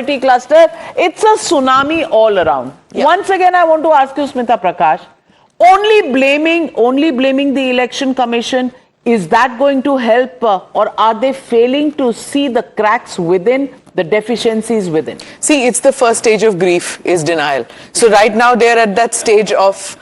cluster, it's a tsunami all around. Yeah. Once again, I want to ask you, Smita Prakash, only blaming the election commission, is that going to help, or are they failing to see the cracks within, the deficiencies within? See, it's the first stage of grief is denial. So right now they're at that stage of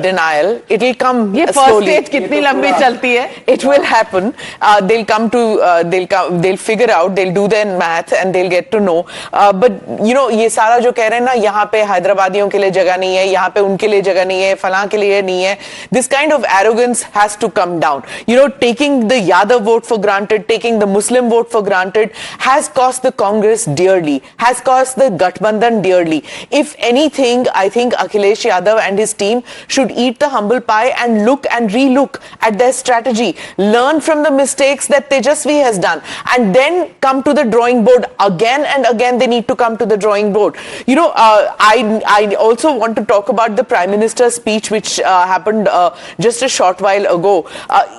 denial. It will come ये slowly. first stage कितनी लंबी चलती है? It will happen. They'll figure out, they'll do their math and they'll get to know. But you know, ये सारा जो कह रहे हैं ना, यहाँ पे हैदराबादियों के लिए जगह नहीं है, यहाँ पे उनके लिए जगह नहीं है, फलां के लिए नहीं है. This kind of arrogance has to come down. You know, taking the Yadav vote for granted, taking the Muslim vote for granted has cost the Congress dearly, has cost the Gathbandhan dearly. If anything, I think Akhilesh Yadav and his team should eat the humble pie and look and re-look at their strategy, learn from the mistakes that Tejasvi has done, and then come to the drawing board again and again. They need to come to the drawing board. You know, I also want to talk about the Prime Minister's speech, which happened just a short while ago.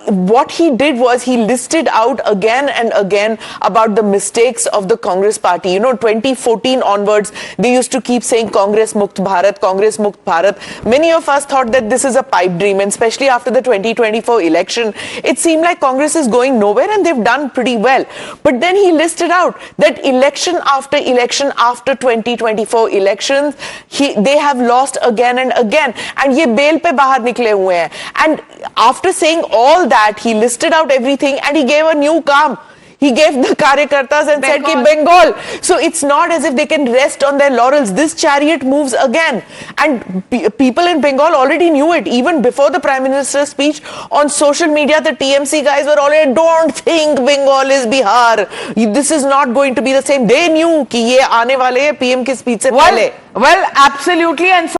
What he did was he listed out again and again about the mistakes of the Congress party. You know, 2014 onwards, they used to keep saying Congress Mukt Bharat, Congress Mukt Bharat. Many of us thought that this is a pipe dream, and especially after the 2024 election, it seemed like Congress is going nowhere, and they've done pretty well. But then he listed out that election after 2024 elections, they have lost again and again, and ye bail pe bahar nikle hue hain. And after saying all that, he listed out everything and he gave a new calm. He gave the Karyakartas and said ki Bengal. So it's not as if they can rest on their laurels. This chariot moves again. And people in Bengal already knew it. Even before the Prime Minister's speech, on social media, the TMC guys were already, don't think Bengal is Bihar. This is not going to be the same. They knew ki ye aane wale hai PM ki speech se pehle. Well, absolutely. And